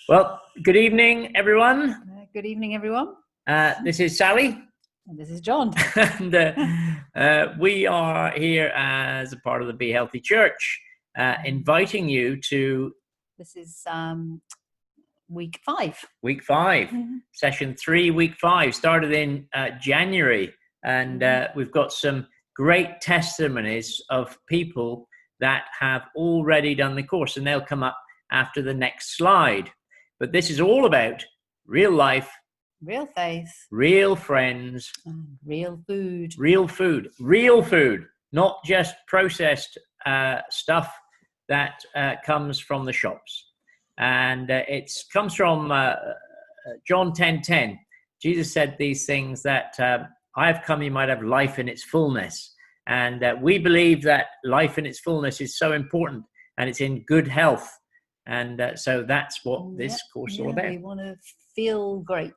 Well, good evening, everyone. Good evening, everyone. This is Sally. And this is John. And we are here as a part of the Be Healthy Church, inviting you to... This is week 5. Week 5, session 3, week 5, started in January. And we've got some great testimonies of people that have already done the course, and they'll come up after the next slide. But this is all about real life, real faith, real friends, real food, not just processed stuff that comes from the shops. And it comes from John 10:10. Jesus said these things that I have come you might have life in its fullness. And we believe that life in its fullness is so important, and it's in good health. And so that's what this course is all about. We want to feel great.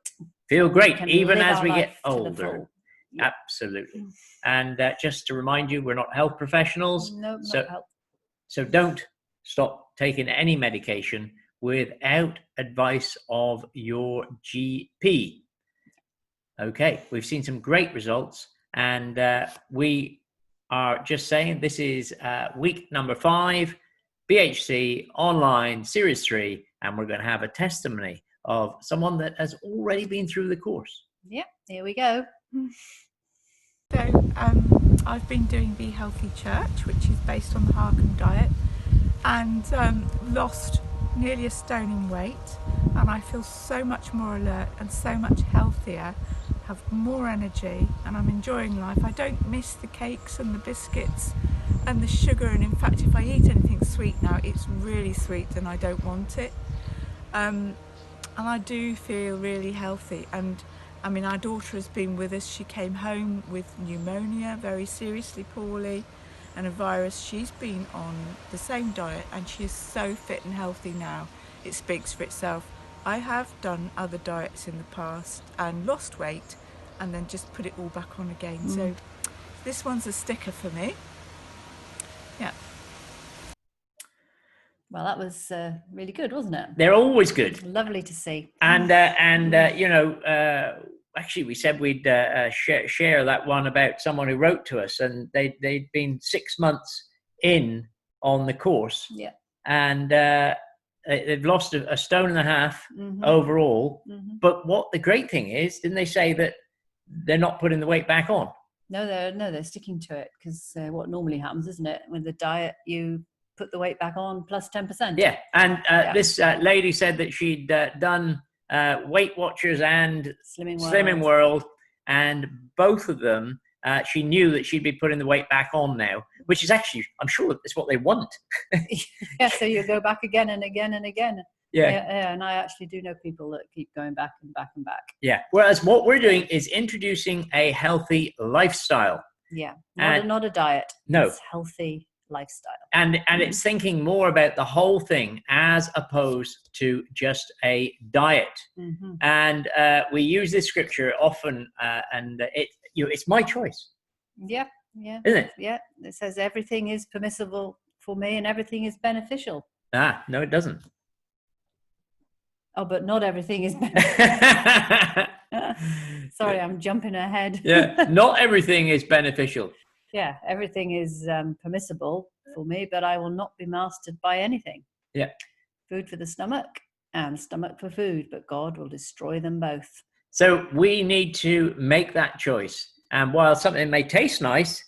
Feel great, even as we get older. Yep. Absolutely. And just to remind you, we're not health professionals. No, so, not health. So don't stop taking any medication without advice of your GP. Okay, we've seen some great results, and we are just saying this is week number 5, BHC Online Series 3, and we're going to have a testimony of someone that has already been through the course. Yep, here we go. So I've been doing BeHealthyChurch, which is based on the Harkin diet, and lost nearly a stone in weight, and I feel so much more alert and so much healthier, have more energy, and I'm enjoying life. I don't miss the cakes and the biscuits and the sugar, and in fact if I eat anything sweet now, it's really sweet and I don't want it. And I do feel really healthy. And I mean, our daughter has been with us. She came home with pneumonia, very seriously poorly, and a virus. She's been on the same diet and she is so fit and healthy now. It speaks for itself. I have done other diets in the past and lost weight and then just put it all back on again. So this one's a sticker for me. Yeah. Well, that was really good, wasn't it? They're always good. Lovely to see. And you know, actually we said we'd share that one about someone who wrote to us, and they'd been 6 months in on the course. Yeah. And they've lost a stone and a half overall. But what the great thing is, didn't they say that they're not putting the weight back on? No, they're sticking to it, because what normally happens, isn't it? With the diet, you put the weight back on plus 10%. Yeah, and this lady said that she'd done Weight Watchers and Slimming World, and both of them, she knew that she'd be putting the weight back on now, which is actually, I'm sure it's what they want. Yeah, so you go back again and again and again. Yeah, and I actually do know people that keep going back and back and back. Yeah, whereas what we're doing is introducing a healthy lifestyle. Yeah, not a diet. No. It's healthy lifestyle. And it's thinking more about the whole thing as opposed to just a diet. And we use this scripture often, and it's my choice. Yeah. Isn't it? Yeah, it says everything is permissible for me and everything is beneficial. No, it doesn't. Oh, but not everything is beneficial. Sorry, I'm jumping ahead. Yeah, not everything is beneficial. Yeah, everything is permissible for me, but I will not be mastered by anything. Yeah. Food for the stomach and stomach for food, but God will destroy them both. So we need to make that choice. And while something may taste nice,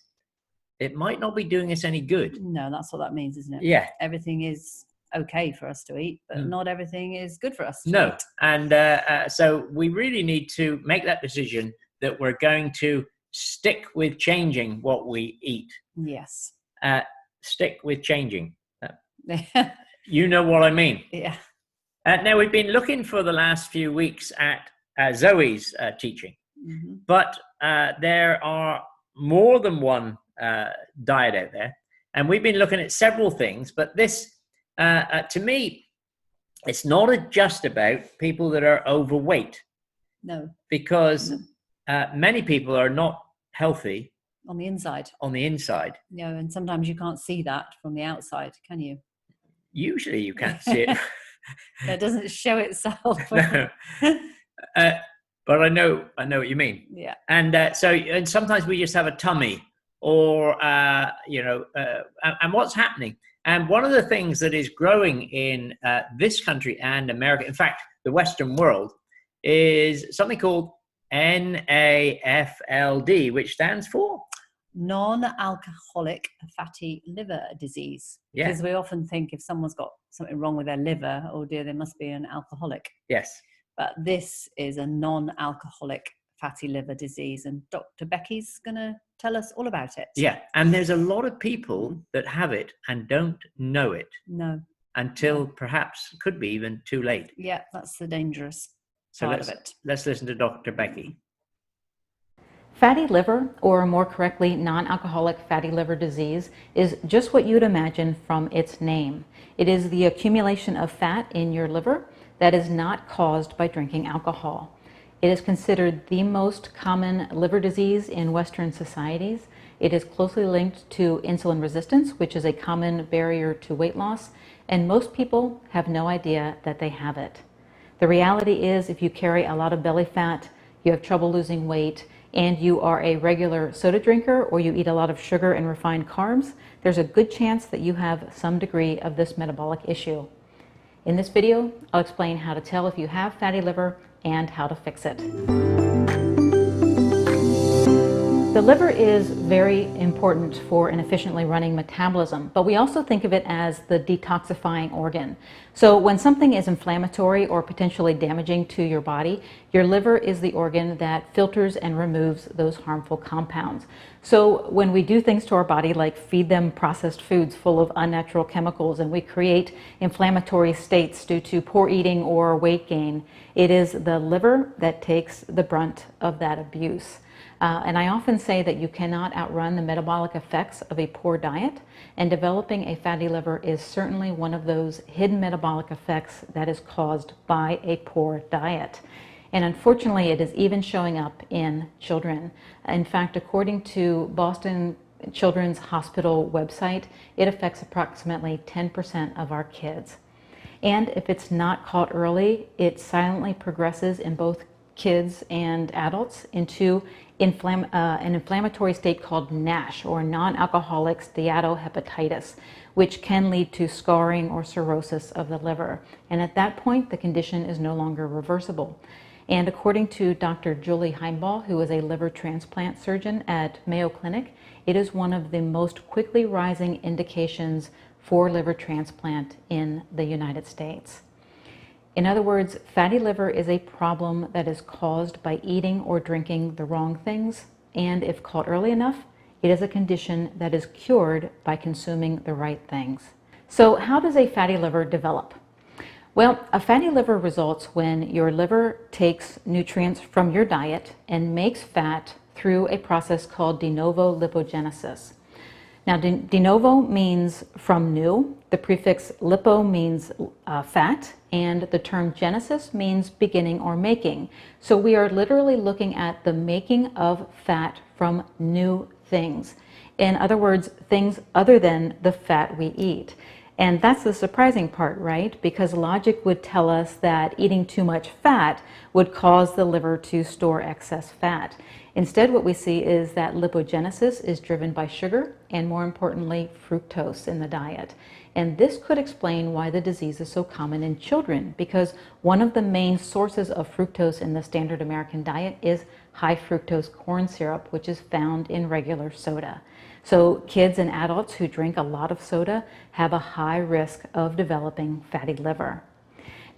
it might not be doing us any good. No, that's what that means, isn't it? Yeah. Everything is okay for us to eat, but not everything is good for us to No. eat. And so we really need to make that decision that we're going to stick with changing what we eat. Yes. Stick with changing. You know what I mean. Yeah. Now, we've been looking for the last few weeks at Zoe's teaching, but there are more than one diet out there, and we've been looking at several things, but this, to me, it's not just about people that are overweight. No. Because many people are not healthy on the inside. Yeah, and sometimes you can't see that from the outside, can you? Usually you can't see it That doesn't show itself. No. But I know what you mean. Yeah. And sometimes we just have a tummy, or and what's happening. And one of the things that is growing in this country and America, in fact, the Western world, is something called NAFLD, which stands for non-alcoholic fatty liver disease. Yeah. Because we often think if someone's got something wrong with their liver, oh dear, they must be an alcoholic. Yes. But this is a non-alcoholic fatty liver disease, and Dr. Becky's going to tell us all about it. Yeah, and there's a lot of people that have it and don't know it. No. Until perhaps could be even too late. Yeah, that's the dangerous part of it. Let's listen to Dr. Becky. Fatty liver, or more correctly, non-alcoholic fatty liver disease, is just what you'd imagine from its name. It is the accumulation of fat in your liver that is not caused by drinking alcohol. It is considered the most common liver disease in Western societies. It is closely linked to insulin resistance, which is a common barrier to weight loss, and most people have no idea that they have it. The reality is, if you carry a lot of belly fat, you have trouble losing weight, and you are a regular soda drinker, or you eat a lot of sugar and refined carbs, there's a good chance that you have some degree of this metabolic issue. In this video, I'll explain how to tell if you have fatty liver and how to fix it. The liver is very important for an efficiently running metabolism, but we also think of it as the detoxifying organ. So when something is inflammatory or potentially damaging to your body, your liver is the organ that filters and removes those harmful compounds. So when we do things to our body, like feed them processed foods full of unnatural chemicals, and we create inflammatory states due to poor eating or weight gain, it is the liver that takes the brunt of that abuse. And I often say that you cannot outrun the metabolic effects of a poor diet, and developing a fatty liver is certainly one of those hidden metabolic effects that is caused by a poor diet. And unfortunately, it is even showing up in children. In fact, according to Boston Children's Hospital website, it affects approximately 10% of our kids. And if it's not caught early, it silently progresses in both kids and adults into an inflammatory state called NASH, or non-alcoholic steatohepatitis, which can lead to scarring or cirrhosis of the liver. And at that point, the condition is no longer reversible. And according to Dr. Julie Heimball, who is a liver transplant surgeon at Mayo Clinic, it is one of the most quickly rising indications for liver transplant in the United States. In other words, fatty liver is a problem that is caused by eating or drinking the wrong things, and if caught early enough, it is a condition that is cured by consuming the right things. So how does a fatty liver develop? Well, a fatty liver results when your liver takes nutrients from your diet and makes fat through a process called de novo lipogenesis. Now, de novo means from new, the prefix lipo means fat, and the term genesis means beginning or making. So we are literally looking at the making of fat from new things. In other words, things other than the fat we eat. And that's the surprising part, right? Because logic would tell us that eating too much fat would cause the liver to store excess fat. Instead, what we see is that lipogenesis is driven by sugar and, more importantly, fructose in the diet. And this could explain why the disease is so common in children, because one of the main sources of fructose in the standard American diet is high fructose corn syrup, which is found in regular soda. So kids and adults who drink a lot of soda have a high risk of developing fatty liver.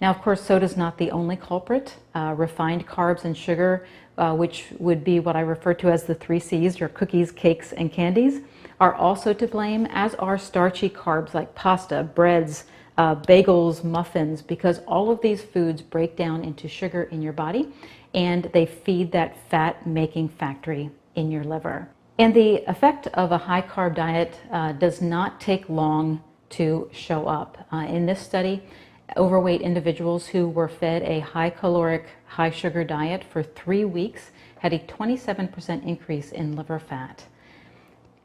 Now, of course, soda is not the only culprit. Refined carbs and sugar, which would be what I refer to as the 3 C's, your cookies, cakes, and candies, are also to blame, as are starchy carbs like pasta, breads, bagels, muffins, because all of these foods break down into sugar in your body, and they feed that fat-making factory in your liver. And the effect of a high-carb diet does not take long to show up. In this study, overweight individuals who were fed a high-caloric, high-sugar diet for 3 weeks had a 27% increase in liver fat.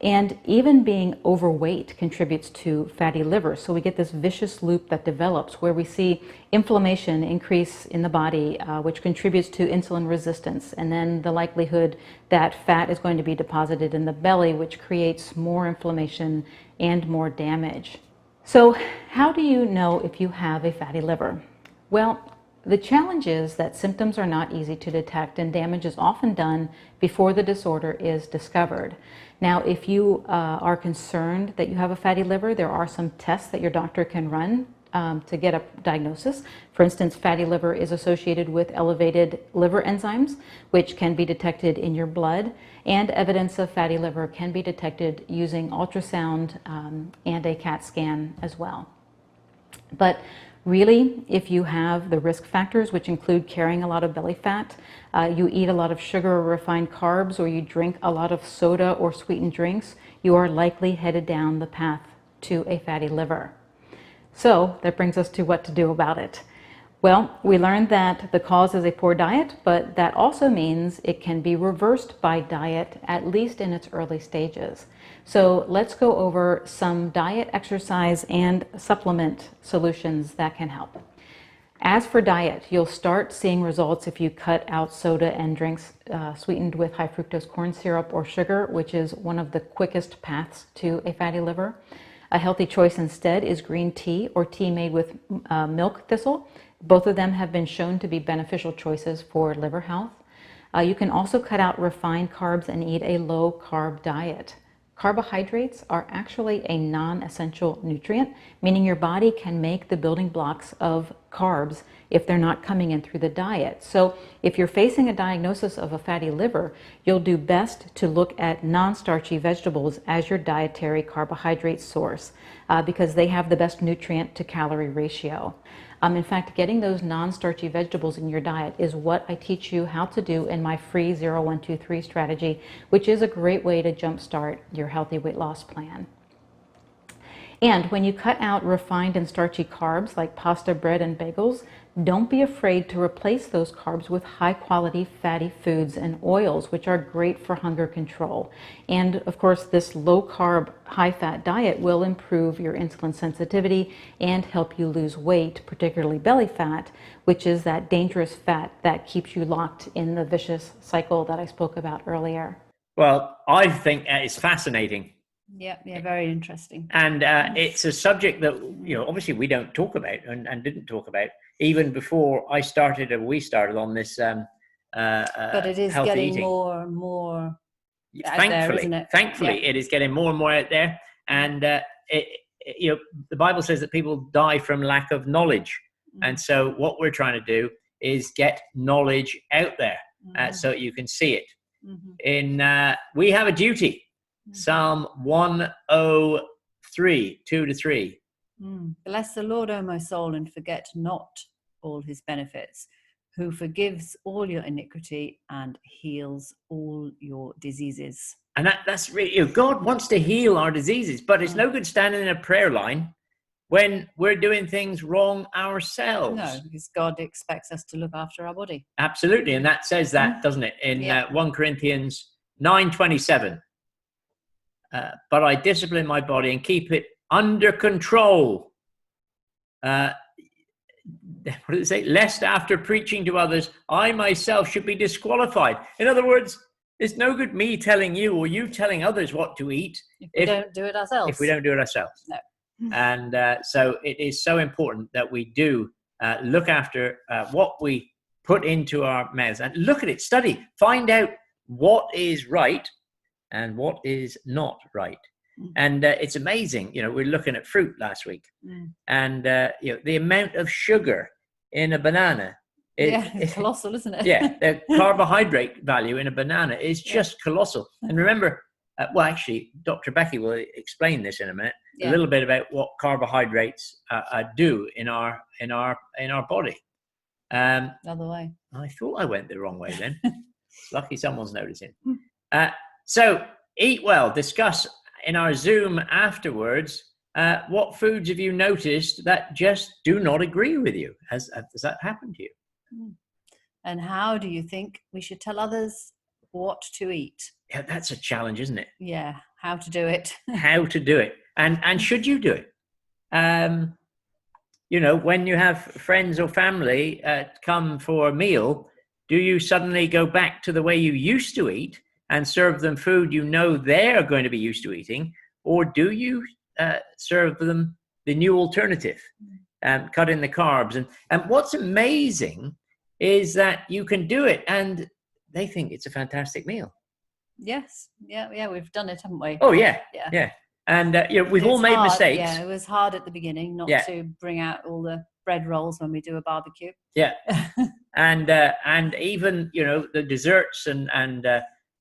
And even being overweight contributes to fatty liver. So we get this vicious loop that develops where we see inflammation increase in the body, which contributes to insulin resistance. And then the likelihood that fat is going to be deposited in the belly, which creates more inflammation and more damage. So how do you know if you have a fatty liver? Well, the challenge is that symptoms are not easy to detect and damage is often done before the disorder is discovered. Now, if you are concerned that you have a fatty liver, there are some tests that your doctor can run to get a diagnosis. For instance, fatty liver is associated with elevated liver enzymes, which can be detected in your blood, and evidence of fatty liver can be detected using ultrasound and a CAT scan as well. But really, if you have the risk factors, which include carrying a lot of belly fat, you eat a lot of sugar or refined carbs, or you drink a lot of soda or sweetened drinks, you are likely headed down the path to a fatty liver. So that brings us to what to do about it. Well, we learned that the cause is a poor diet, but that also means it can be reversed by diet, at least in its early stages. So let's go over some diet, exercise, and supplement solutions that can help. As for diet, you'll start seeing results if you cut out soda and drinks sweetened with high fructose corn syrup or sugar, which is one of the quickest paths to a fatty liver. A healthy choice instead is green tea or tea made with milk thistle. Both of them have been shown to be beneficial choices for liver health. You can also cut out refined carbs and eat a low-carb diet. Carbohydrates are actually a non-essential nutrient, meaning your body can make the building blocks of carbs if they're not coming in through the diet. So if you're facing a diagnosis of a fatty liver, you'll do best to look at non-starchy vegetables as your dietary carbohydrate source because they have the best nutrient to calorie ratio. In fact, getting those non-starchy vegetables in your diet is what I teach you how to do in my free 0123 strategy, which is a great way to jumpstart your healthy weight loss plan. And when you cut out refined and starchy carbs like pasta, bread, and bagels, don't be afraid to replace those carbs with high-quality fatty foods and oils, which are great for hunger control. And of course, this low-carb, high-fat diet will improve your insulin sensitivity and help you lose weight, particularly belly fat, which is that dangerous fat that keeps you locked in the vicious cycle that I spoke about earlier. Well, I think it's fascinating. Yeah, very interesting. And it's a subject that, obviously we don't talk about and didn't talk about even before we started on this but it is getting eating. more and more out there, isn't it? Thankfully, yeah. It is getting more and more out there. And, the Bible says that people die from lack of knowledge. Mm-hmm. And so what we're trying to do is get knowledge out there so you can see it. Mm-hmm. We have a duty. Psalm 103, 2-3. Bless the Lord, O my soul, and forget not all his benefits, who forgives all your iniquity and heals all your diseases. And that's really, God wants to heal our diseases, but it's no good standing in a prayer line when we're doing things wrong ourselves. No, because God expects us to look after our body. Absolutely, and that says that, doesn't it? In 1 Corinthians 9:27. But I discipline my body and keep it under control. What did it say? Lest after preaching to others, I myself should be disqualified. In other words, it's no good me telling you or you telling others what to eat if we don't do it ourselves. If we don't do it ourselves. No. And so it is so important that we do look after what we put into our mouths and look at it, study, find out what is right and what is not right. And it's amazing, we're looking at fruit last week and the amount of sugar in a banana. It's colossal, isn't it? Yeah, the carbohydrate value in a banana is just colossal. And remember, actually, Dr. Becky will explain this in a minute, a little bit about what carbohydrates do in our body. Other way. I thought I went the wrong way then. It's lucky someone's noticing. So eat well. Discuss in our Zoom afterwards what foods have you noticed that just do not agree with you. Has that happened to you? And how do you think we should tell others what to eat? Yeah, that's a challenge, isn't it? Yeah. how to do it. How to do it, and should you do it? You know, when you have friends or family come for a meal, do you suddenly go back to the way you used to eat and serve them food you know they're going to be used to eating, or do you serve them the new alternative, cut in the carbs? And what's amazing is that you can do it, and they think it's a fantastic meal. Yes. Yeah. We've done it, haven't we? Oh yeah, Yeah. yeah. And you know, we've It's all made hard. mistakes. Yeah, it was hard at the beginning not to bring out all the bread rolls when we do a barbecue. Yeah. And even, you know, the desserts and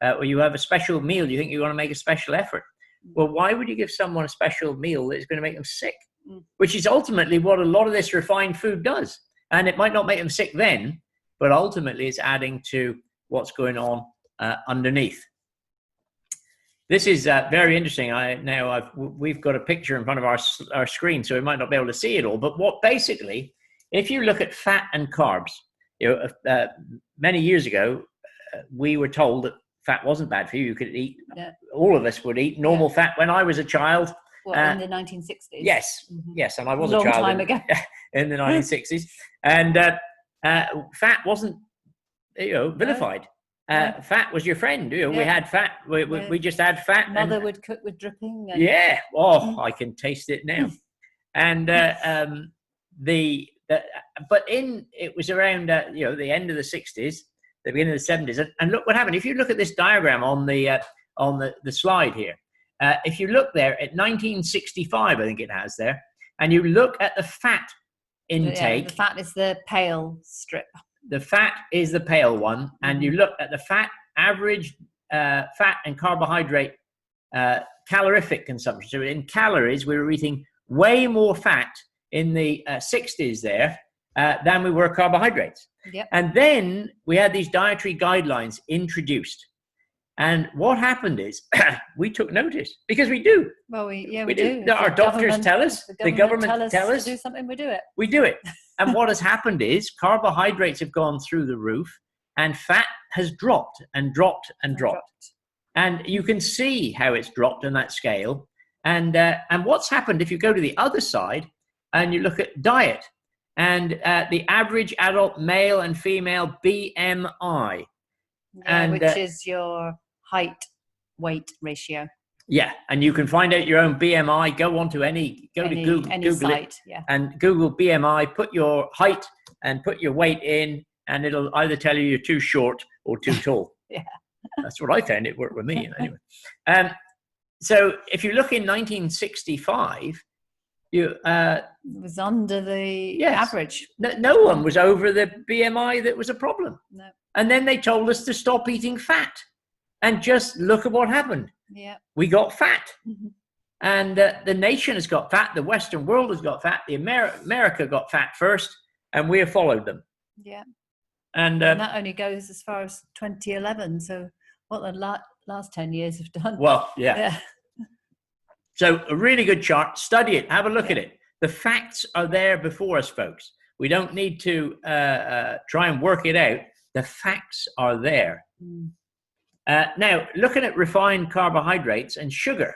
or you have a special meal, you think you want to make a special effort. Well, why would you give someone a special meal that's going to make them sick? Which is ultimately what a lot of this refined food does. And it might not make them sick then, but ultimately it's adding to what's going on underneath. This is very interesting. We've got a picture in front of our screen, so we might not be able to see it all. But what basically, if you look at fat and carbs, you know, many years ago, we were told that fat wasn't bad for you. You could eat. Yeah. All of us would eat normal fat. When I was a child. Well, in the 1960s. Yes, yes, and I was a child. Long time ago. In the 1960s, and fat wasn't, you know, vilified. Fat was your friend. You know, we had fat. We just had fat. Mother would cook with dripping. And... Yeah. Oh, I can taste it now. And but it was around you know, the end of the 60s, the beginning of the 70s, and look what happened. If you look at this diagram on the slide here, if you look there at 1965, I think it has there, and you look at the fat intake. The fat is the pale strip. The fat is the pale one, and you look at the fat average fat and carbohydrate calorific consumption. So in calories, we were eating way more fat in the 60s there than we were carbohydrates. Yep. And then we had these dietary guidelines introduced. And what happened is we took notice, because we do. Well, we do. Our doctors tell us, the government tell us to do something, we do it. We do it. And what has happened is carbohydrates have gone through the roof and fat has dropped and dropped and dropped. And you can see how it's dropped on that scale. And what's happened, if you go to the other side and you look at diet and the average adult male and female BMI. Which is your height weight ratio. Yeah, and you can find out your own BMI. Go to Google, Google site, it, and Google BMI. Put your height and put your weight in, and it'll either tell you you're too short or too tall. Yeah, that's what I found. It worked with me anyway. So if you look in 1965, it was under the average. No one was over the BMI that was a problem. No. And then they told us to stop eating fat, and just look at what happened. Yeah, we got fat, and the nation has got fat. The Western world has got fat. The America got fat first, and we have followed them. Yeah, and that only goes as far as 2011. So what the last 10 years have done. Well, yeah. So a really good chart. Study it. Have a look at it. The facts are there before us, folks. We don't need to try and work it out. The facts are there. Now, looking at refined carbohydrates and sugar,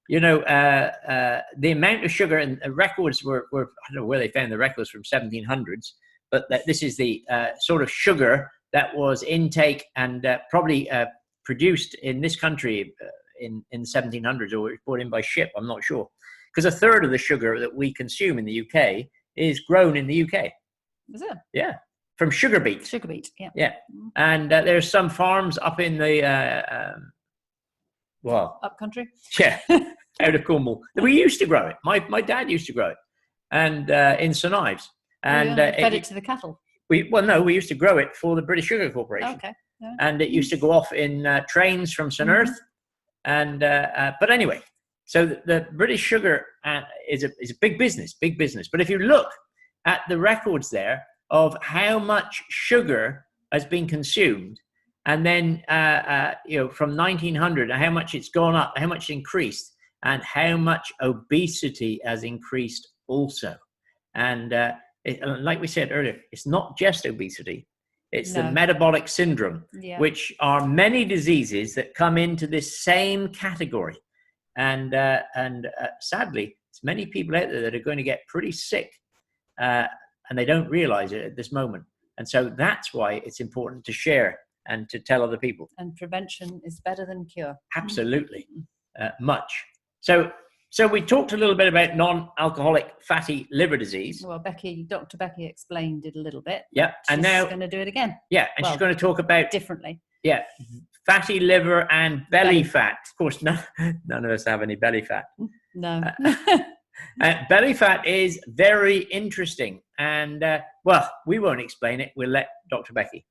you know, the amount of sugar, and records were I don't know where they found the records, from 1700s, but this is the sort of sugar that was intake and probably produced in this country in the 1700s, or brought in by ship. I'm not sure, because a third of the sugar that we consume in the UK is grown in the UK. Is it? Yeah. From sugar beet. Sugar beet, yeah. Yeah. And there's some farms up in the, up country? Yeah, out of Cornwall. We used to grow it. My dad used to grow it. And in St Ives. And fed it to the cattle? We used to grow it for the British Sugar Corporation. Okay. Yeah. And it used to go off in trains from St Earth. And, but anyway, so the British Sugar is a big business. But if you look at the records there, of how much sugar has been consumed, and then you know, from 1900, how much it's gone up, how much increased, and how much obesity has increased also. And like we said earlier, it's not just obesity, It's the No. metabolic syndrome, Yeah. which are many diseases that come into this same category. And sadly, there's many people out there that are going to get pretty sick, and they don't realize it at this moment. And so that's why it's important to share and to tell other people. And prevention is better than cure. Absolutely, much. So we talked a little bit about non-alcoholic fatty liver disease. Well, Dr. Becky explained it a little bit. Yeah, and She's now going to do it again. Yeah, and she's going to talk about differently. Yeah, fatty liver and belly fat. Of course, none of us have any belly fat. No. Belly fat is very interesting, and well, we won't explain it. We'll let Dr. Becky.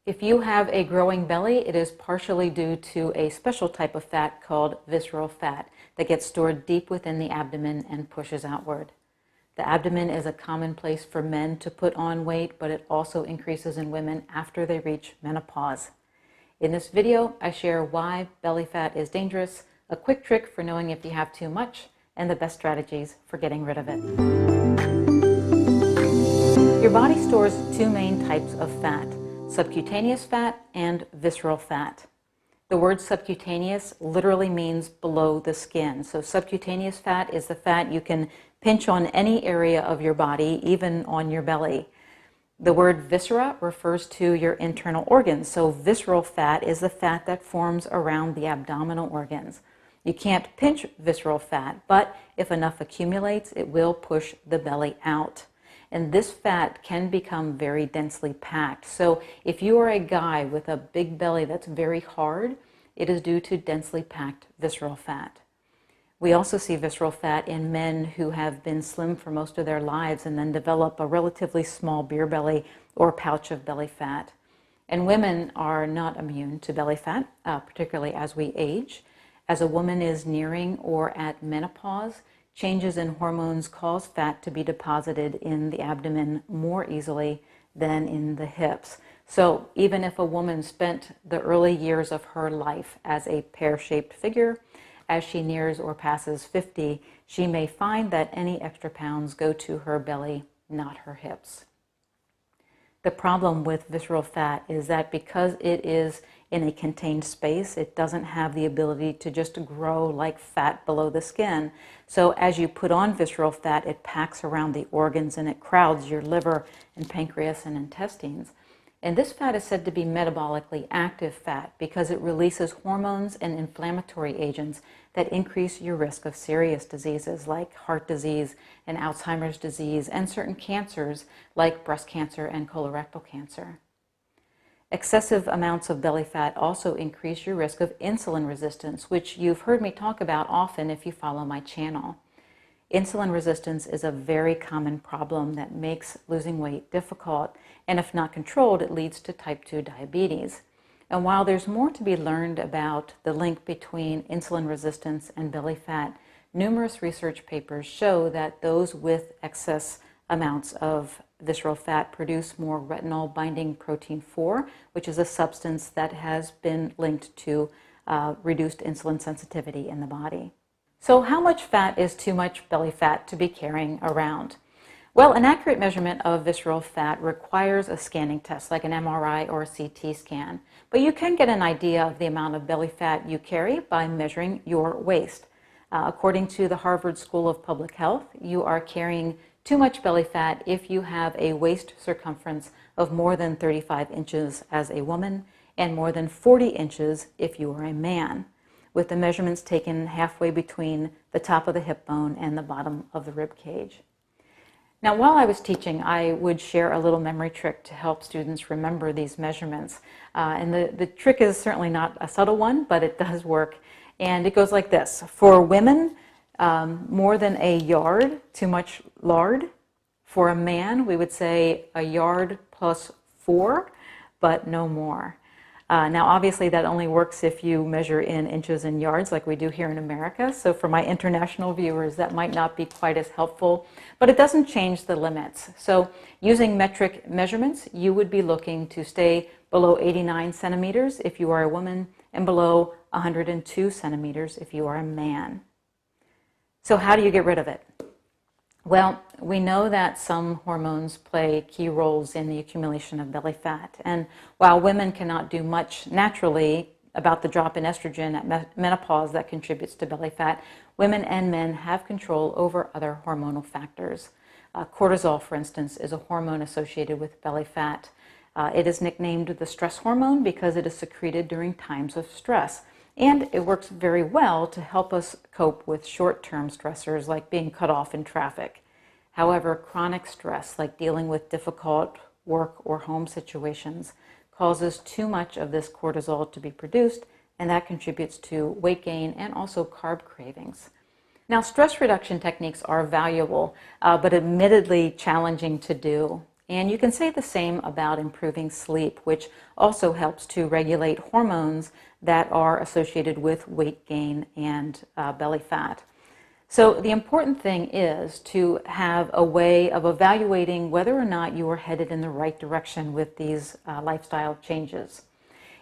If you have a growing belly, it is partially due to a special type of fat called visceral fat that gets stored deep within the abdomen and pushes outward. The abdomen is a common place for men to put on weight, but it also increases in women after they reach menopause. In this video, I share why belly fat is dangerous, a quick trick for knowing if you have too much, and the best strategies for getting rid of it. Your body stores two main types of fat: subcutaneous fat and visceral fat. The word subcutaneous literally means below the skin. So subcutaneous fat is the fat you can pinch on any area of your body, even on your belly. The word viscera refers to your internal organs. So visceral fat is the fat that forms around the abdominal organs. You can't pinch visceral fat, but if enough accumulates, it will push the belly out. And this fat can become very densely packed. So if you are a guy with a big belly that's very hard, it is due to densely packed visceral fat. We also see visceral fat in men who have been slim for most of their lives and then develop a relatively small beer belly or pouch of belly fat. And women are not immune to belly fat, particularly as we age. As a woman is nearing or at menopause, changes in hormones cause fat to be deposited in the abdomen more easily than in the hips. So even if a woman spent the early years of her life as a pear-shaped figure, as she nears or passes 50, she may find that any extra pounds go to her belly, not her hips. The problem with visceral fat is that because it is in a contained space, it doesn't have the ability to just grow like fat below the skin. So as you put on visceral fat, it packs around the organs and it crowds your liver and pancreas and intestines. And this fat is said to be metabolically active fat because it releases hormones and inflammatory agents that increase your risk of serious diseases like heart disease and Alzheimer's disease and certain cancers like breast cancer and colorectal cancer. Excessive amounts of belly fat also increase your risk of insulin resistance, which you've heard me talk about often if you follow my channel. Insulin resistance is a very common problem that makes losing weight difficult, and if not controlled, it leads to type 2 diabetes. And while there's more to be learned about the link between insulin resistance and belly fat, numerous research papers show that those with excess amounts of visceral fat produce more retinol binding protein 4, which is a substance that has been linked to reduced insulin sensitivity in the body. So how much fat is too much belly fat to be carrying around? Well, an accurate measurement of visceral fat requires a scanning test like an MRI or a CT scan. But you can get an idea of the amount of belly fat you carry by measuring your waist. According to the Harvard School of Public Health, you are carrying too much belly fat if you have a waist circumference of more than 35 inches as a woman and more than 40 inches if you are a man, with the measurements taken halfway between the top of the hip bone and the bottom of the rib cage. Now, while I was teaching, I would share a little memory trick to help students remember these measurements. And the trick is certainly not a subtle one, but it does work. And it goes like this. For women, more than a yard, too much lard. For a man, we would say a yard plus 4, but no more. Now, obviously, that only works if you measure in inches and yards like we do here in America. So for my international viewers, that might not be quite as helpful, but it doesn't change the limits. So using metric measurements, you would be looking to stay below 89 centimeters if you are a woman and below 102 centimeters if you are a man. So how do you get rid of it? Well, we know that some hormones play key roles in the accumulation of belly fat. And while women cannot do much naturally about the drop in estrogen at menopause that contributes to belly fat, women and men have control over other hormonal factors. Cortisol, for instance, is a hormone associated with belly fat. It is nicknamed the stress hormone because it is secreted during times of stress. And it works very well to help us cope with short-term stressors like being cut off in traffic. However, chronic stress, like dealing with difficult work or home situations, causes too much of this cortisol to be produced, and that contributes to weight gain and also carb cravings. Now, stress reduction techniques are valuable, but admittedly challenging to do. And you can say the same about improving sleep, which also helps to regulate hormones that are associated with weight gain and belly fat. So the important thing is to have a way of evaluating whether or not you are headed in the right direction with these lifestyle changes.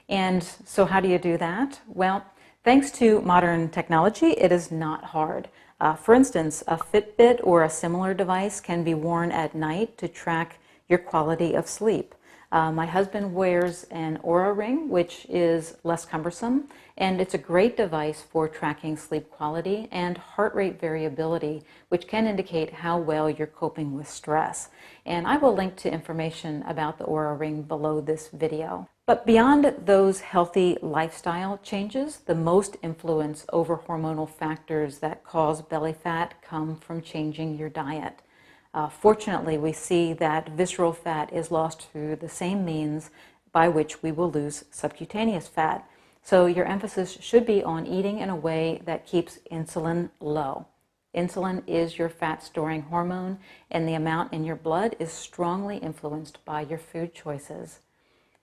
And so how do you do that? Well, thanks to modern technology, it is not hard. For instance, a Fitbit or a similar device can be worn at night to track your quality of sleep. My husband wears an Oura ring, which is less cumbersome, and it's a great device for tracking sleep quality and heart rate variability, which can indicate how well you're coping with stress. And I will link to information about the Oura ring below this video. But beyond those healthy lifestyle changes, the most influence over hormonal factors that cause belly fat come from changing your diet. Fortunately, we see that visceral fat is lost through the same means by which we will lose subcutaneous fat. So your emphasis should be on eating in a way that keeps insulin low. Insulin is your fat-storing hormone, and the amount in your blood is strongly influenced by your food choices.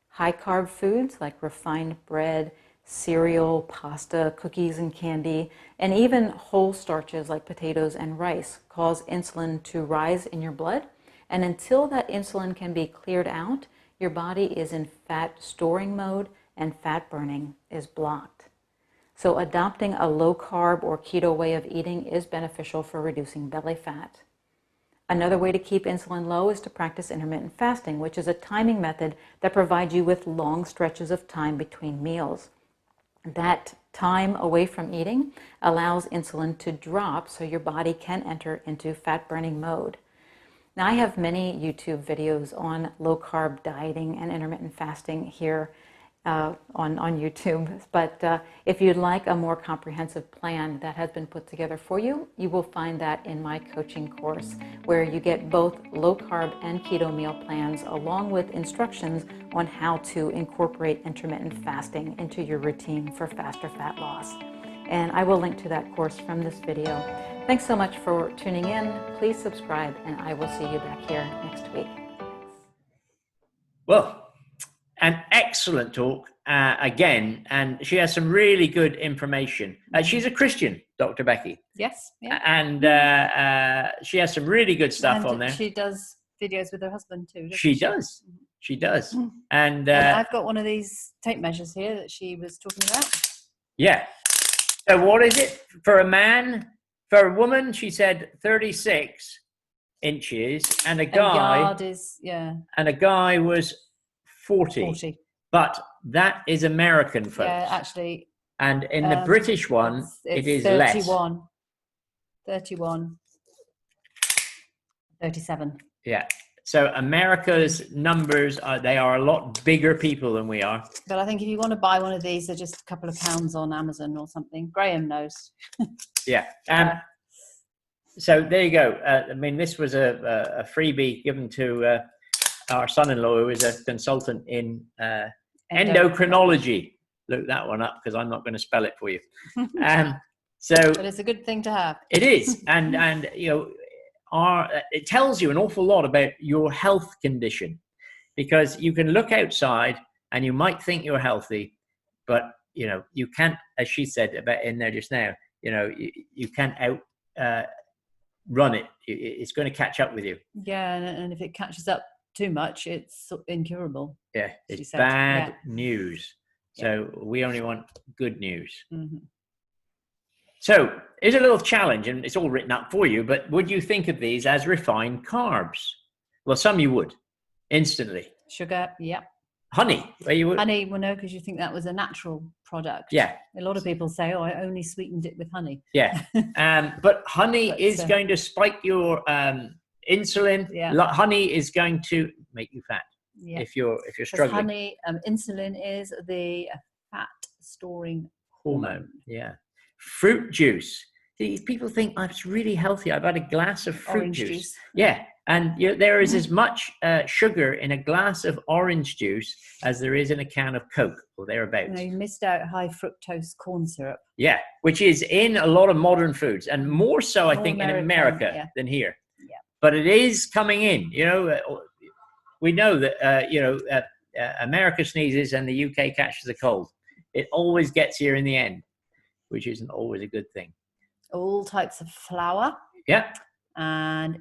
High-carb foods like refined bread, cereal, pasta, cookies and candy, and even whole starches like potatoes and rice cause insulin to rise in your blood. And until that insulin can be cleared out, your body is in fat storing mode and fat burning is blocked. So adopting a low carb or keto way of eating is beneficial for reducing belly fat. Another way to keep insulin low is to practice intermittent fasting, which is a timing method that provides you with long stretches of time between meals. That time away from eating allows insulin to drop so your body can enter into fat burning mode. Now, I have many YouTube videos on low carb dieting and intermittent fasting here on YouTube, but if you'd like a more comprehensive plan that has been put together for you, you will find that in my coaching course, where you get both low carb and keto meal plans along with instructions on how to incorporate intermittent fasting into your routine for faster fat loss. And I will link to that course from this video. Thanks so much for tuning in. Please subscribe, and I will see you back here next week. Well, an excellent talk again, and she has some really good information. She's a Christian, Dr. Becky. Yes. Yeah. And she has some really good stuff And on there. she does videos with her husband too. She does. She does. And I've got one of these tape measures here that she was talking about. yeah. So what is it for a man? For a woman, she said 36 inches, and a guy. A yard is, yeah. And a guy was 40. But that is American, folks. Yeah, actually. And in the British one, it is 31. less. 31. 37. Yeah. So America's numbers they are a lot bigger people than we are. But I think if you want to buy one of these, they're just a couple of pounds on Amazon or something. Graham knows. Yeah. So there you go. I mean, this was a freebie given to our son-in-law, who is a consultant in endocrinology. Look that one up because I'm not going to spell it for you. But it's a good thing to have. It is, and you know, it tells you an awful lot about your health condition, because you can look outside and you might think you're healthy, but you know you can't, as she said about in there just now. You know, you can't run it. It's going to catch up with you. Yeah, and if it catches up too much, it's incurable. Yeah, it's bad news. So we only want good news. Mm-hmm. So here's a little challenge, and it's all written up for you, but would you think of these as refined carbs? Well, some you would, instantly. Sugar, yeah. Honey, where you would? Honey, well, no, because you think that was a natural product. Yeah. A lot of people say, oh, I only sweetened it with honey. Yeah. But honey is so- going to spike your insulin. Yeah. Honey is going to make you fat Yeah. if you're 'Cause struggling. honey, insulin is the fat storing hormone. Yeah. Fruit juice. These people think, oh, it's really healthy. I've had a glass of fruit Orange juice. juice. Yeah. And there is as much sugar in a glass of orange juice as there is in a can of Coke or thereabouts. No, you missed out high fructose corn syrup. Yeah, which is in a lot of modern foods, and more so, I More think, in American, America yeah. than here. Yeah. But it is coming in. We know that America sneezes and the UK catches a cold. It always gets here in the end, which isn't always a good thing. All types of flour Yeah, and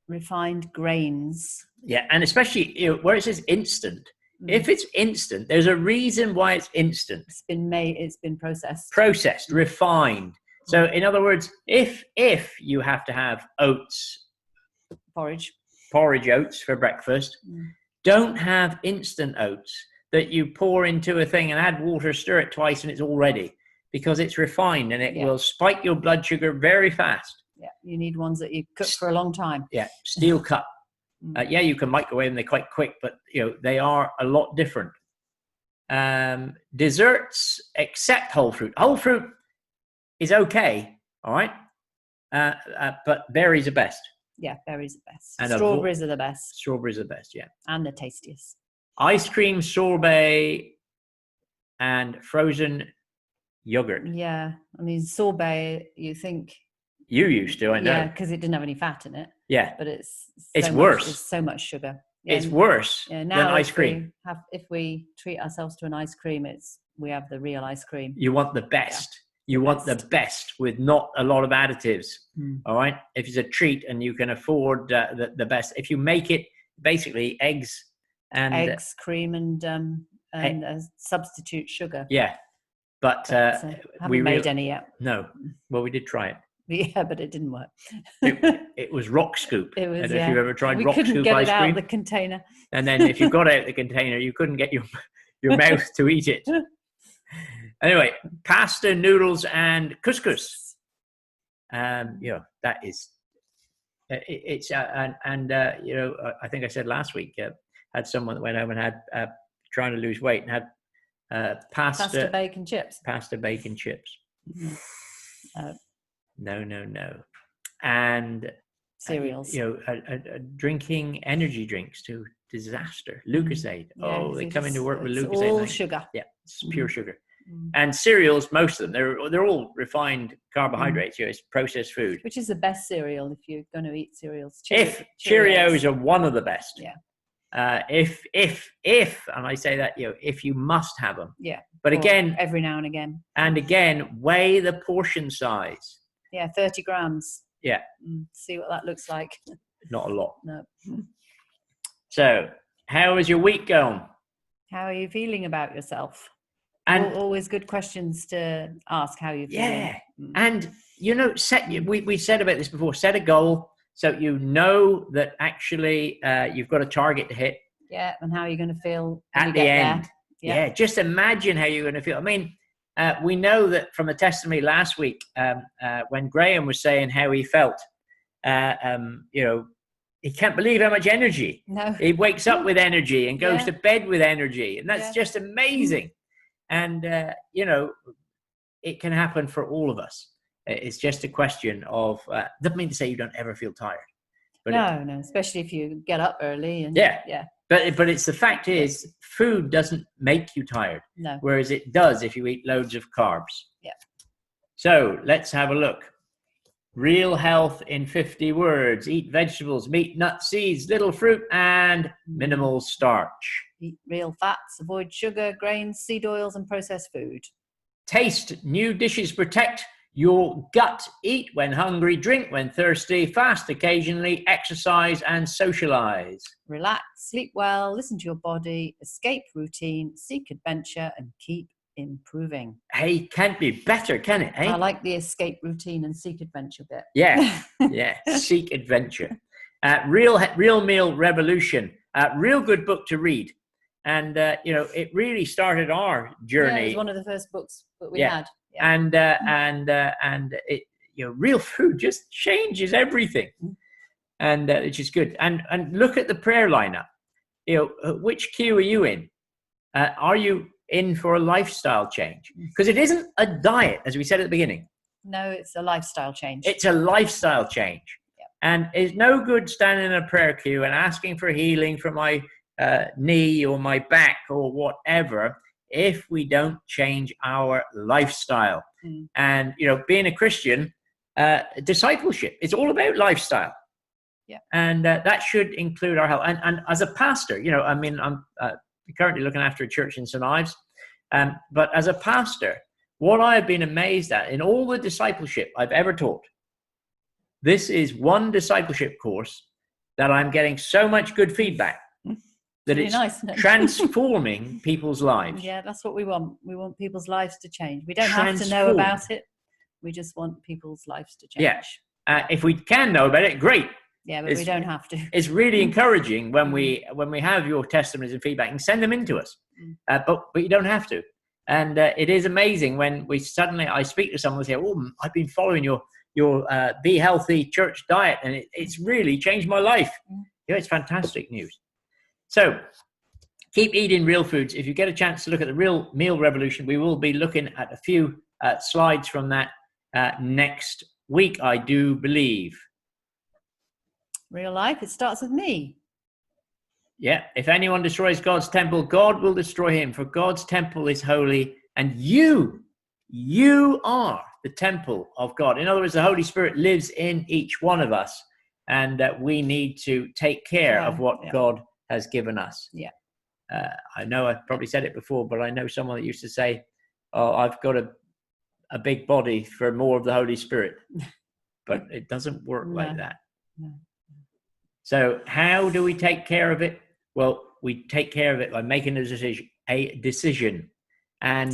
refined grains. yeah, and especially where it says instant. Mm. If it's instant, there's a reason why it's instant. It's been made, it's been processed. Processed, refined. So, in other words, if you have to have oats, Porridge. porridge oats for breakfast, don't have instant oats that you pour into a thing and add water, stir it twice, and it's all ready, because it's refined and it will spike your blood sugar very fast. Yeah, you need ones that you cook for a long time. Yeah, steel cut. You can microwave them; they're quite quick, but they are a lot different. Desserts, except whole fruit. Whole fruit is okay, all right, but berries are best. Yeah, berries are best. And strawberries are the best. Strawberries are best, yeah. And the tastiest. Ice cream, sorbet, and frozen yogurt. Yeah, I mean, sorbet, you think... You used to, I know. Yeah, because it didn't have any fat in it. Yeah. But it's worse. It's so much sugar. Yeah, It's worse now than ice cream. If we treat ourselves to an ice cream, we have the real ice cream. You want the best. Yeah. You want the best with not a lot of additives. All right. If it's a treat and you can afford the best, if you make it basically eggs, cream, and a substitute sugar. Yeah. But haven't made any yet. No. Well, we did try it. Yeah, but it didn't work. it was rock scoop. It was. I don't know if you've ever tried we rock couldn't scoop get ice it out cream. of the container. And then if you got out the container, you couldn't get your mouth to eat it. Anyway, pasta, noodles, and couscous. That is. It's I think I said last week, had someone that went home and had trying to lose weight and had pasta, bacon, chips. Pasta, bacon, chips. No. And cereals. Drinking energy drinks to disaster. Lucozade. Yeah, they come into work with it's Lucozade. all sugar. Yeah, it's pure sugar. And cereals, most of them, they're all refined carbohydrates. It's processed food. Which is the best cereal if you're going to eat cereals? Cheerios are one of the best. Yeah. If and I say that if you must have them. Yeah. But again, every now and again. And again, weigh the portion size. Yeah, 30 grams. Yeah. See what that looks like. Not a lot. No. So, how is your week going? How are you feeling about yourself? And always good questions to ask. How you feeling? Yeah. And we said about this before. Set a goal so you know that actually you've got a target to hit. Yeah, and how you're going to feel at the end. Yeah, just imagine how you're going to feel. I mean, we know that from a testimony last week when Graham was saying how he felt. He can't believe how much energy. No. He wakes up with energy and goes to bed with energy, and that's just amazing. And it can happen for all of us. It's just a question of doesn't mean to say you don't ever feel tired. But no, especially if you get up early and yeah. But it's the fact is food doesn't make you tired. No. Whereas it does if you eat loads of carbs. Yeah. So let's have a look. Real health in 50 words. Eat vegetables, meat, nuts, seeds, little fruit, and minimal starch. Eat real fats, avoid sugar, grains, seed oils, and processed food. Taste new dishes, protect your gut. Eat when hungry, drink when thirsty, fast occasionally, exercise and socialize. Relax, sleep well, listen to your body, escape routine, seek adventure, and keep improving. Hey, can't be better, can it? I like the escape routine and seek adventure bit. Yeah, yeah. Seek adventure. Real Meal Revolution. Real good book to read. And, it really started our journey. Yeah, it was one of the first books that we had. Yeah. And it, real food just changes everything. And which is good. And look at the prayer lineup. Which queue are you in? Are you in for a lifestyle change? Because it isn't a diet, as we said at the beginning. No, it's a lifestyle change. It's a lifestyle change. Yep. And it's no good standing in a prayer queue and asking for healing for my knee or my back or whatever if we don't change our lifestyle. And, being a Christian, discipleship, it's all about lifestyle. Yeah. And that should include our health. And as a pastor, I'm currently looking after a church in St. Ives. But as a pastor, what I've been amazed at in all the discipleship I've ever taught, this is one discipleship course that I'm getting so much good feedback that really it's nice, isn't it? transforming people's lives. Yeah, that's what we want. We want people's lives to change. We don't have to know about it. We just want people's lives to change. Yeah. If we can know about it, great. Yeah, but we don't have to. It's really encouraging when we have your testimonies and feedback, and send them in to us. But you don't have to. And it is amazing when I speak to someone and say, "Oh, I've been following your Be Healthy Church diet, and it's really changed my life." It's fantastic news. So keep eating real foods. If you get a chance to look at the Real Meal Revolution, we will be looking at a few slides from that next week, I do believe. Real life, it starts with me. Yeah. If anyone destroys God's temple, God will destroy him, for God's temple is holy, and you are the temple of God. In other words, the Holy Spirit lives in each one of us, and we need to take care of what God has given us. Yeah. I know I've probably said it before, but I know someone that used to say, "Oh, I've got a big body for more of the Holy Spirit." But it doesn't work like that. No. So how do we take care of it? Well, we take care of it by making a decision and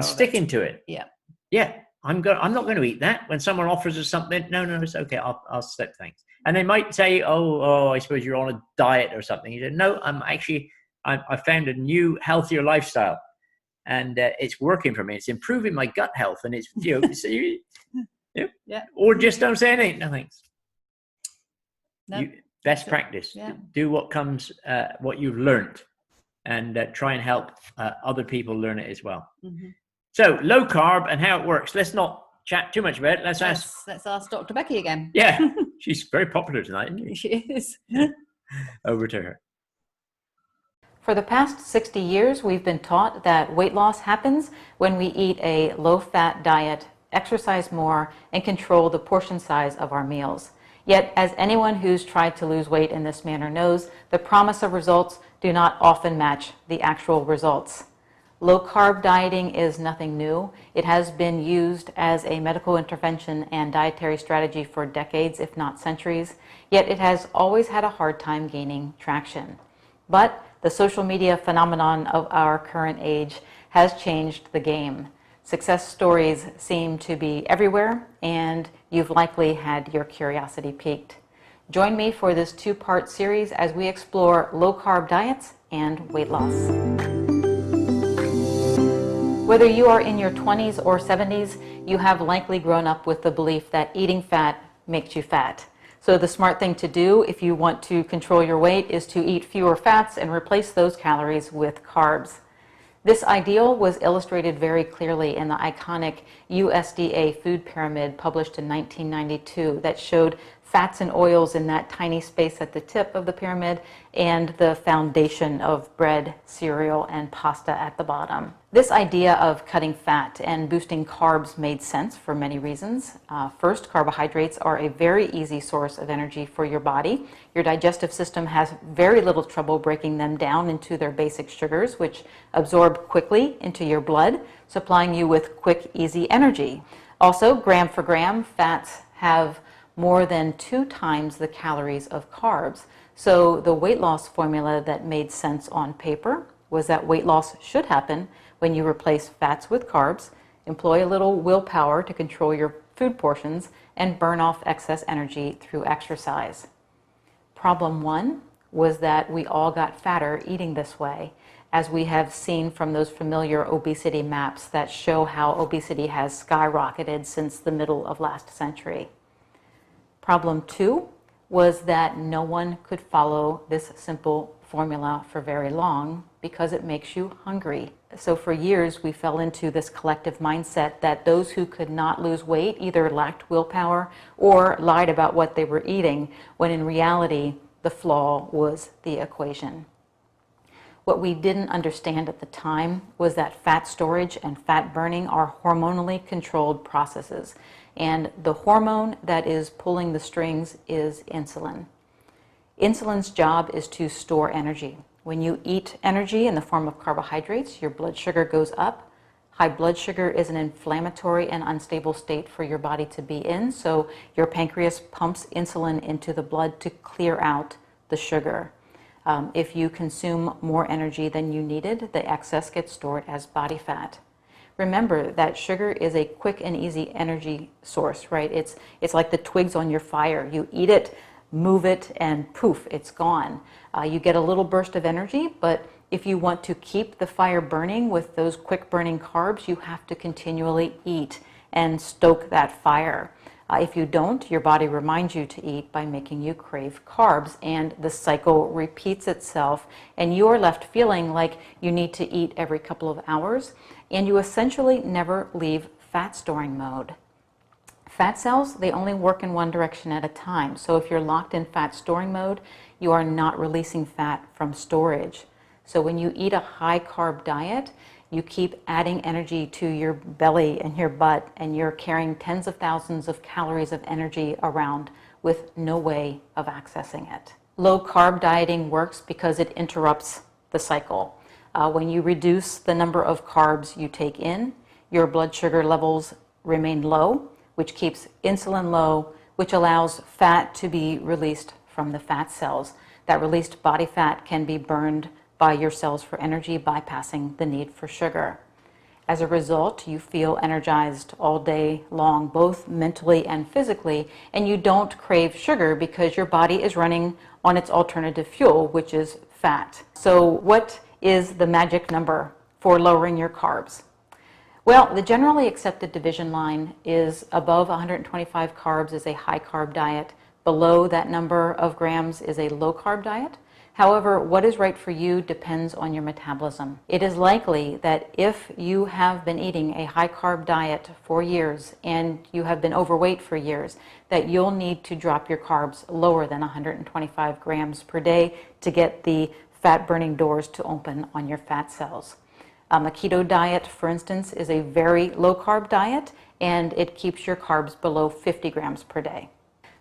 sticking to it. Yeah. Yeah. I'm not going to eat that. When someone offers us something, no, it's okay. I'll slip things. And they might say, oh, I suppose you're on a diet or something. You say, no, I found a new, healthier lifestyle, and it's working for me. It's improving my gut health, and it's Or just don't say anything. No thanks. No. Best practice. Yeah. Do what comes, what you've learned, and try and help other people learn it as well. Mm-hmm. So low carb and how it works. Let's not chat too much about it. Let's ask Dr. Becky again. Yeah, she's very popular tonight. She is. Over to her. For the past 60 years, we've been taught that weight loss happens when we eat a low-fat diet, exercise more, and control the portion size of our meals. Yet, as anyone who's tried to lose weight in this manner knows, the promise of results do not often match the actual results. Low-carb dieting is nothing new. It has been used as a medical intervention and dietary strategy for decades, if not centuries, yet it has always had a hard time gaining traction. But the social media phenomenon of our current age has changed the game. Success stories seem to be everywhere, and you've likely had your curiosity piqued. Join me for this two-part series as we explore low-carb diets and weight loss. Whether you are in your 20s or 70s, you have likely grown up with the belief that eating fat makes you fat. So the smart thing to do if you want to control your weight is to eat fewer fats and replace those calories with carbs. This ideal was illustrated very clearly in the iconic USDA food pyramid published in 1992 that showed fats and oils in that tiny space at the tip of the pyramid and the foundation of bread, cereal, and pasta at the bottom. This idea of cutting fat and boosting carbs made sense for many reasons. First, carbohydrates are a very easy source of energy for your body. Your digestive system has very little trouble breaking them down into their basic sugars, which absorb quickly into your blood, supplying you with quick, easy energy. Also, gram for gram, fats have more than 2 times the calories of carbs. So the weight loss formula that made sense on paper was that weight loss should happen when you replace fats with carbs, employ a little willpower to control your food portions, and burn off excess energy through exercise. Problem 1 was that we all got fatter eating this way, as we have seen from those familiar obesity maps that show how obesity has skyrocketed since the middle of last century. Problem 2 was that no one could follow this simple formula for very long because it makes you hungry. So for years we fell into this collective mindset that those who could not lose weight either lacked willpower or lied about what they were eating, when in reality the flaw was the equation. What we didn't understand at the time was that fat storage and fat burning are hormonally controlled processes, and the hormone that is pulling the strings is insulin. Insulin's job is to store energy. When you eat energy in the form of carbohydrates, your blood sugar goes up. High blood sugar is an inflammatory and unstable state for your body to be in, so your pancreas pumps insulin into the blood to clear out the sugar. If you consume more energy than you needed, the excess gets stored as body fat. Remember that sugar is a quick and easy energy source, right? It's like the twigs on your fire. You eat it, move it, and poof, it's gone. You get a little burst of energy, but if you want to keep the fire burning with those quick burning carbs, you have to continually eat and stoke that fire. If you don't, your body reminds you to eat by making you crave carbs, and the cycle repeats itself, and you are left feeling like you need to eat every couple of hours, and you essentially never leave fat storing mode. Fat cells, they only work in one direction at a time, so if you're locked in fat storing mode, you are not releasing fat from storage. So when you eat a high carb diet, you keep adding energy to your belly and your butt, and you're carrying tens of thousands of calories of energy around with no way of accessing it. Low carb dieting works because it interrupts the cycle. When you reduce the number of carbs you take in, your blood sugar levels remain low, which keeps insulin low, which allows fat to be released from the fat cells. That released body fat can be burned by your cells for energy, bypassing the need for sugar. As a result, you feel energized all day long, both mentally and physically, and you don't crave sugar because your body is running on its alternative fuel, which is fat. So what is the magic number for lowering your carbs? Well, the generally accepted division line is above 125 carbs is a high carb diet. Below that number of grams is a low carb diet. However, what is right for you depends on your metabolism. It is likely that if you have been eating a high carb diet for years and you have been overweight for years, that you'll need to drop your carbs lower than 125 grams per day to get the fat burning doors to open on your fat cells. A keto diet, for instance, is a very low carb diet, and it keeps your carbs below 50 grams per day.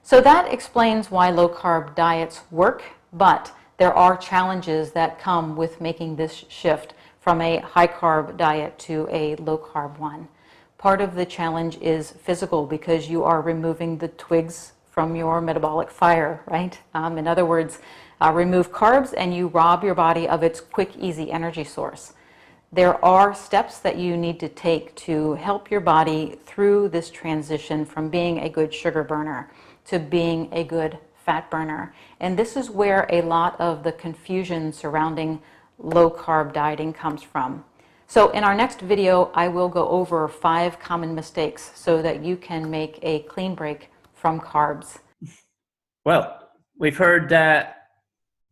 So that explains why low carb diets work, but there are challenges that come with making this shift from a high carb diet to a low carb one. Part of the challenge is physical because you are removing the twigs from your metabolic fire, right? In other words, remove carbs and you rob your body of its quick, easy energy source. There are steps that you need to take to help your body through this transition from being a good sugar burner to being a good fat burner. And this is where a lot of the confusion surrounding low carb dieting comes from. So in our next video, I will go over 5 common mistakes so that you can make a clean break from carbs. Well, we've heard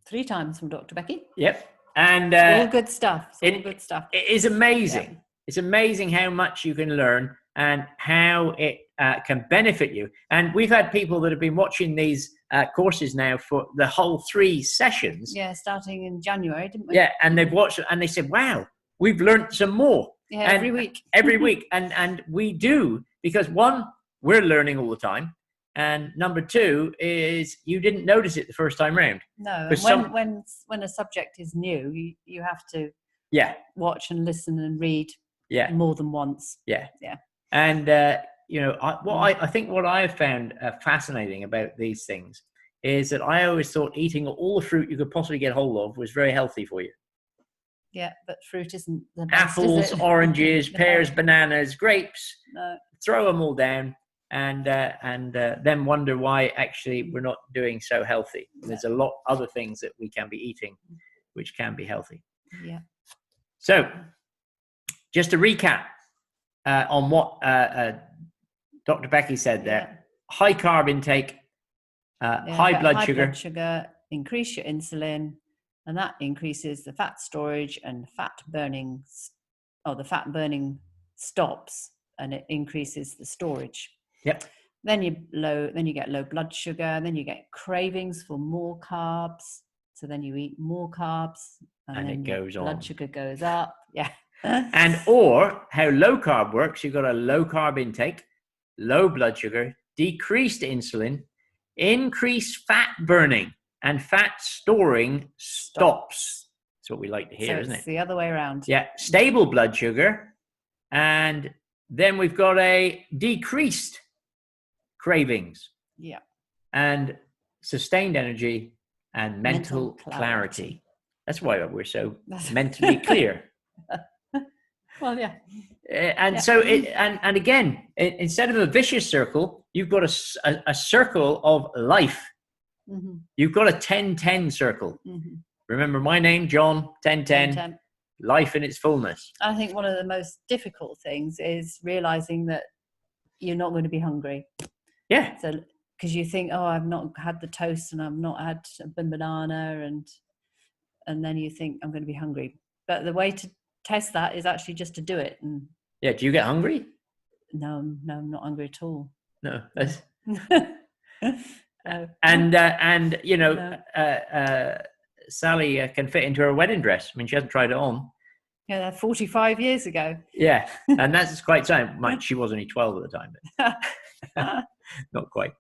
3 times from Dr. Becky. Yep. And All good stuff. It's all good stuff. It is amazing. Yeah. It's amazing how much you can learn and how it can benefit you. And we've had people that have been watching these courses now for the whole 3 sessions. Yeah, starting in January, didn't we? Yeah, and they've watched it and they said, wow, we've learned some more. Yeah, and every week. Every week. And we do, because 1, we're learning all the time. And number 2 is you didn't notice it the first time round. No, and when a subject is new, you have to watch and listen and read more than once. Yeah. Yeah. And I think what I have found fascinating about these things is that I always thought eating all the fruit you could possibly get hold of was very healthy for you. Yeah, but fruit isn't the best, Apples, is it? oranges, No. pears, bananas, grapes. No. Throw them all down, and then wonder why actually we're not doing so healthy. There's a lot other things that we can be eating, which can be healthy. Yeah. So, just to recap on what Dr. Becky said there: high carb intake, high blood sugar, increase your insulin, and that increases the fat storage and fat burning. The fat burning stops, and it increases the storage. Yep. Then you get low blood sugar. Then you get cravings for more carbs. So then you eat more carbs, and then it goes on. Blood sugar goes up. Yeah. And or how low carb works: you've got a low carb intake, low blood sugar, decreased insulin, increased fat burning, and fat storing stops. That's what we like to hear, so isn't it's it? the other way around. Yeah, stable blood sugar, and then we've got a decreased cravings. Yeah. And sustained energy and mental clarity. That's why we're so mentally clear. Well, yeah. So again, instead of a vicious circle, you've got a circle of life. Mm-hmm. You've got a 10-10 circle. Mm-hmm. Remember my name, John, 10-10, life in its fullness. I think one of the most difficult things is realizing that you're not going to be hungry. Yeah. So, because you think, oh, I've not had the toast and I've not had a banana, and then you think I'm going to be hungry. But the way to test that is actually just to do it. And yeah. Do you get hungry? No, I'm not hungry at all. No. No. And you know, no. Sally can fit into her wedding dress. I mean, she hasn't tried it on. Yeah, 45 years ago. Yeah, and that's quite time. She was only 12 at the time, but not quite.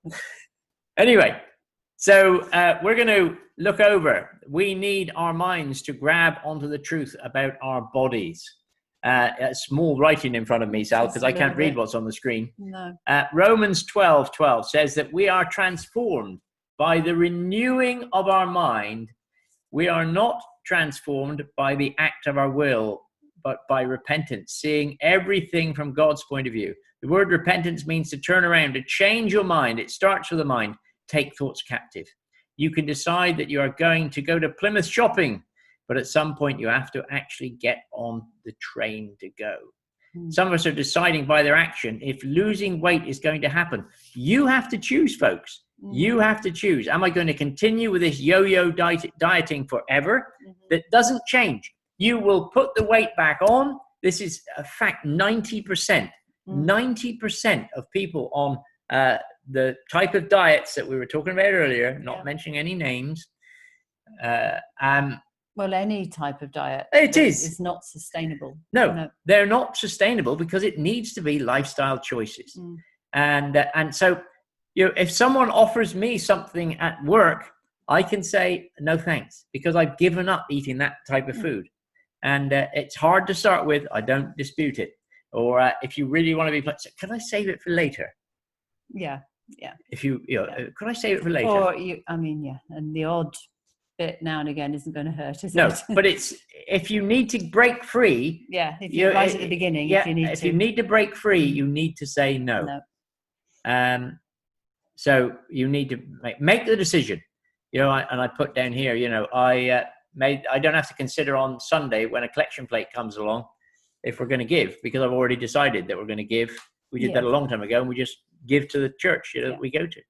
Anyway, so we're going to look over. We need our minds to grab onto the truth about our bodies. Small writing in front of me, Sal, because I can't read what's on the screen. No. Romans 12:12 says that we are transformed by the renewing of our mind. We are not transformed by the act of our will, but by repentance, seeing everything from God's point of view. The word repentance means to turn around, to change your mind. It starts with the mind. Take thoughts captive. You can decide that you are going to go to Plymouth shopping, but at some point you have to actually get on the train to go. Some of us are deciding by their action if losing weight is going to happen. You have to choose, folks. You have to choose. Am I going to continue with this yo-yo dieting forever? That doesn't change. You will put the weight back on. This is a fact. 90% of people on the type of diets that we were talking about earlier, not mentioning any names. Well, any type of diet. It's not sustainable. No, they're not sustainable because it needs to be lifestyle choices. And so, you know, if someone offers me something at work, I can say no thanks because I've given up eating that type of food. And it's hard to start with. I don't dispute it. Or if you really want to be flexible, can I save it for later? Yeah. If you know, could I save it for later? Or and the odd bit now and again isn't going to hurt, is it? No, but it's if you need to break free. Yeah, if you're right at the beginning. Yeah, if you need to break free, you need to say no. So you need to make the decision. You know, and I put down here. You know, I don't have to consider on Sunday when a collection plate comes along if we're going to give because I've already decided that we're going to give. We did that a long time ago, and we just give to the church that we go to.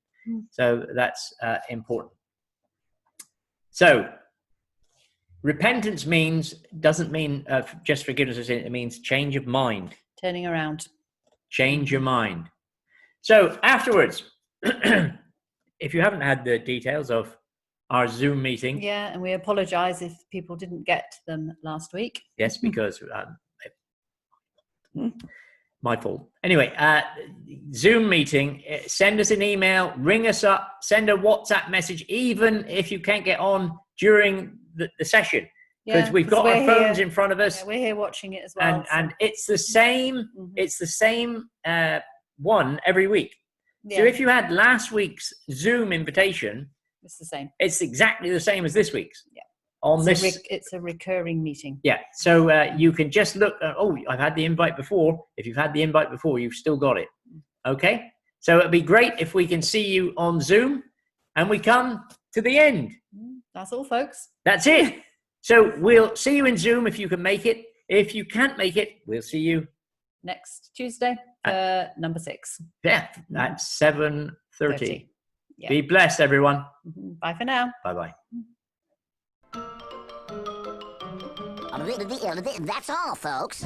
So that's important. So repentance doesn't mean just forgiveness of sin. It means change of mind. Turning around. Change your mind. So afterwards, if you haven't had the details of our Zoom meeting. Yeah, and we apologize if people didn't get them last week. Yes, because my fault. Anyway, Zoom meeting, send us an email, ring us up, send a WhatsApp message, even if you can't get on during the session. Because we've got our phones in front of us. Yeah, we're here watching it as well. And it's the same, it's the same one every week. Yeah. So if you had last week's Zoom invitation, it's the same. It's exactly the same as this week's. Yeah. on this. It's a recurring meeting. Yeah, so you can just look. I've had the invite before. If you've had the invite before, you've still got it. Okay, so it'd be great if we can see you on Zoom, and we come to the end. That's all, folks. That's it. So we'll see you in Zoom if you can make it. If you can't make it, we'll see you next Tuesday for number 6. Yeah, at 7:30. Yeah. Be blessed, everyone. Bye for now. Bye-bye. That's all, folks.